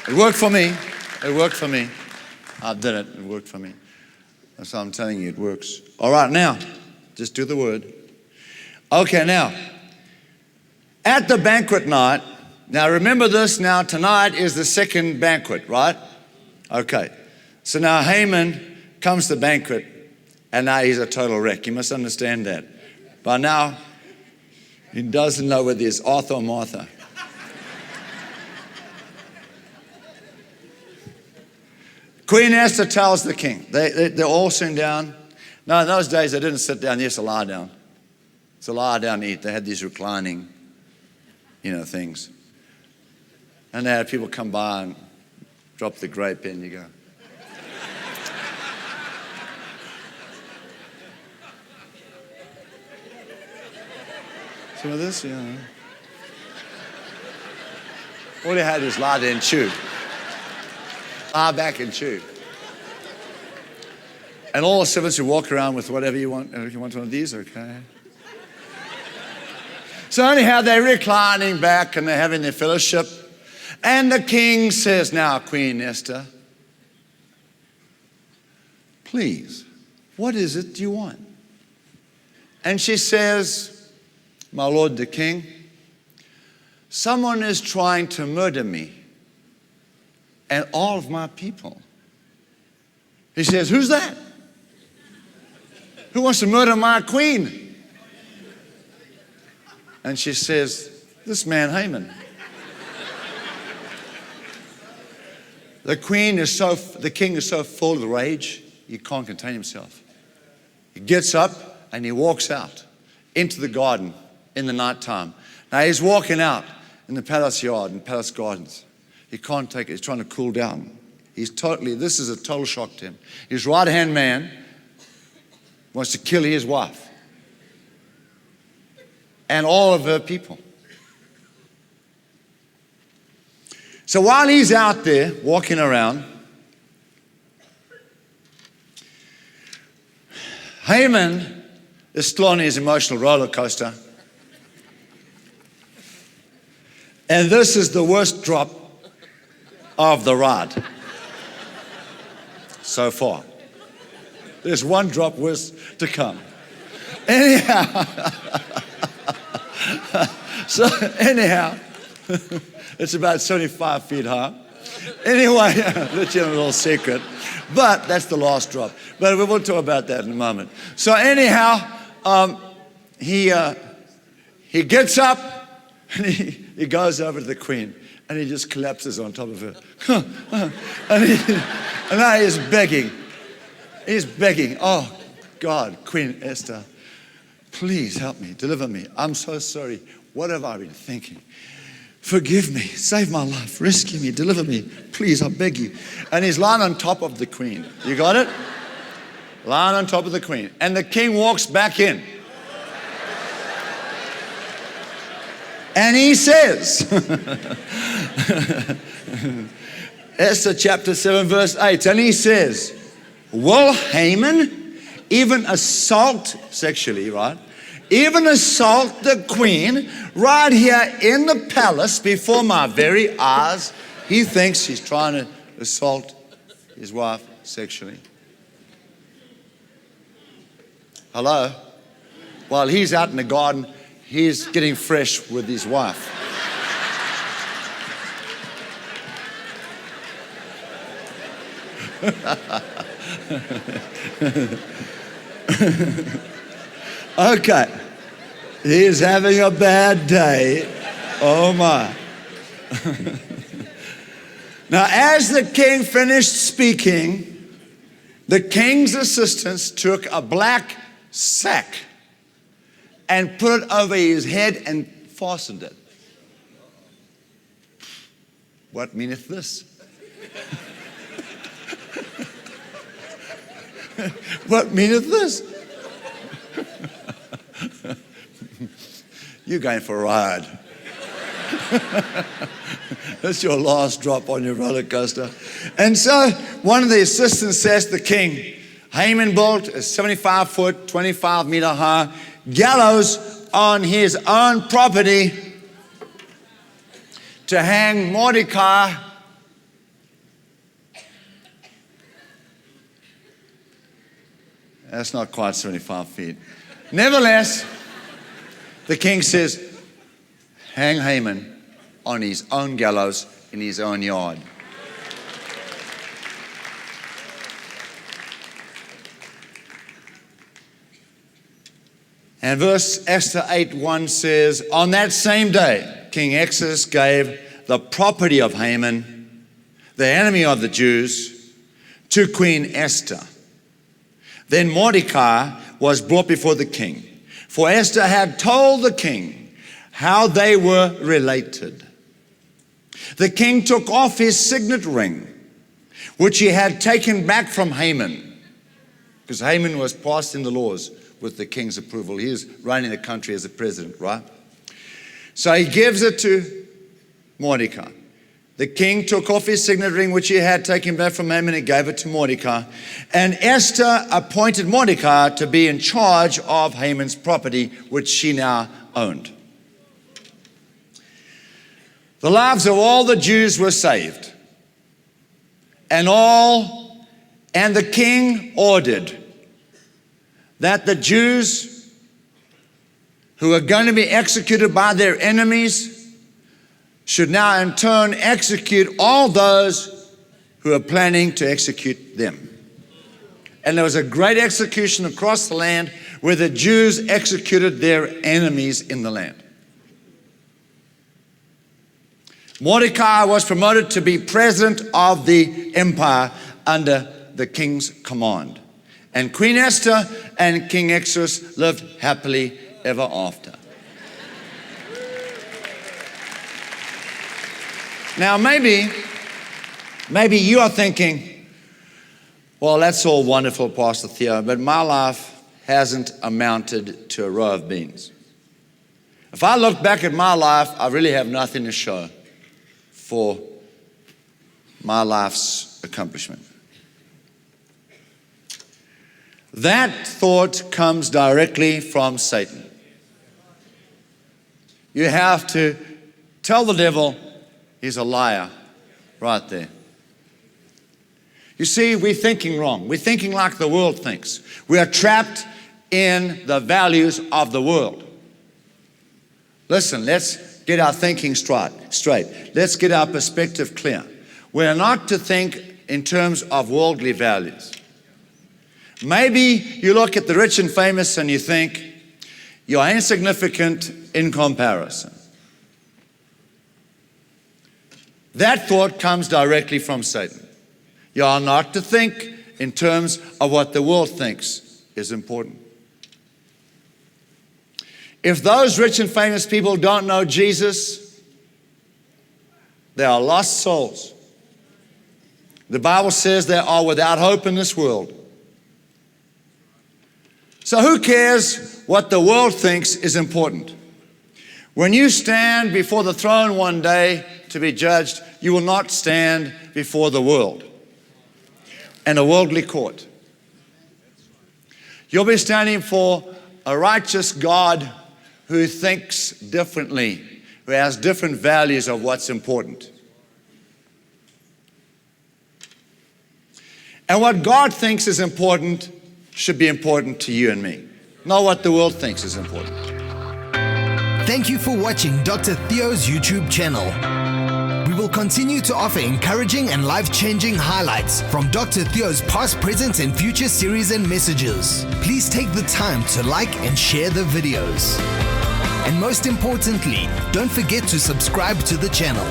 It worked for me. It worked for me. I did it. It worked for me. That's why I'm telling you it works. All right, now, just do the word. Okay, now, at the banquet night, now remember this, now tonight is the second banquet, right? Okay. So now Haman comes to the banquet, and now he's a total wreck. You must understand that. By now, he doesn't know whether it's Arthur or Martha. Queen Esther tells the king. They're all sitting down. No, in those days, they didn't sit down. They used to lie down. So lie down and eat. They had these reclining, things. And they had people come by and drop the grape in. You go. Some of this, all they had was lie there and chew. Lie back and chew. And all the servants would walk around with whatever you want. If you want one of these, okay. So anyhow, they're reclining back and they're having their fellowship. And the king says, now, Queen Esther, please, what is it you want? And she says, my lord the king, someone is trying to murder me and all of my people. He says, who's that? Who wants to murder my queen? And she says, this man Haman. The king is so full of rage, he can't contain himself. He gets up and he walks out into the garden in the nighttime. Now he's walking out in the palace yard and palace gardens. He can't take it. He's trying to cool down. This is a total shock to him. His right-hand man wants to kill his wife and all of her people. So while he's out there walking around, Haman is still on his emotional roller coaster. And this is the worst drop of the ride so far. There's one drop worse to come. Anyhow, it's about 75 feet high. Anyway, let you in a little secret. But that's the last drop. But we will talk about that in a moment. So anyhow, he gets up and he goes over to the queen and he just collapses on top of her. and now he's begging. He's begging, oh God, Queen Esther, please help me, deliver me. I'm so sorry. What have I been thinking? Forgive me, save my life, rescue me, deliver me. Please, I beg you. And he's lying on top of the queen. You got it? Lying on top of the queen. And the king walks back in. And he says, Esther chapter 7 verse 8, and he says, will Haman even assault, sexually, right? Even assault the queen right here in the palace before my very eyes? He thinks he's trying to assault his wife sexually. Hello? While he's out in the garden, he's getting fresh with his wife. Okay. He's having a bad day. Oh my. Now, as the king finished speaking, the king's assistants took a black sack and put it over his head and fastened it. What meaneth this? What meaneth this? You're going for a ride. That's your last drop on your roller coaster. And so one of the assistants says to the king, Haman built a 75-foot, 25-meter high gallows on his own property to hang Mordecai That's not quite 75 feet. Nevertheless, the king says, hang Haman on his own gallows in his own yard. And verse Esther 8:1 says, on that same day, King Xerxes gave the property of Haman, the enemy of the Jews, to Queen Esther. Then Mordecai was brought before the king, for Esther had told the king how they were related. The king took off his signet ring, which he had taken back from Haman, because Haman was passed in the laws with the king's approval. He was running the country as a president, right? So he gives it to Mordecai. The king took off his signet ring, which he had taken back from Haman, and gave it to Mordecai. And Esther appointed Mordecai to be in charge of Haman's property, which she now owned. The lives of all the Jews were saved. And the king ordered that the Jews who are going to be executed by their enemies should now in turn execute all those who are planning to execute them. And there was a great execution across the land where the Jews executed their enemies in the land. Mordecai was promoted to be president of the empire under the king's command. And Queen Esther and King Xerxes lived happily ever after. Now maybe you are thinking, well, that's all wonderful, Pastor Theo, but my life hasn't amounted to a row of beans. If I look back at my life, I really have nothing to show for my life's accomplishment. That thought comes directly from Satan. You have to tell the devil he's a liar right there. You see, we're thinking wrong. We're thinking like the world thinks. We are trapped in the values of the world. Listen, let's get our thinking straight. Let's get our perspective clear. We are not to think in terms of worldly values. Maybe you look at the rich and famous and you think you are insignificant in comparison. That thought comes directly from Satan. You are not to think in terms of what the world thinks is important. If those rich and famous people don't know Jesus, they are lost souls. The Bible says they are without hope in this world. So who cares what the world thinks is important? When you stand before the throne one day to be judged, you will not stand before the world and a worldly court. You'll be standing for a righteous God who thinks differently, who has different values of what's important. And what God thinks is important should be important to you and me, not what the world thinks is important. Thank you for watching Dr. Theo's YouTube channel. We will continue to offer encouraging and life-changing highlights from Dr. Theo's past, present, and future series and messages. Please take the time to like and share the videos. And most importantly, don't forget to subscribe to the channel.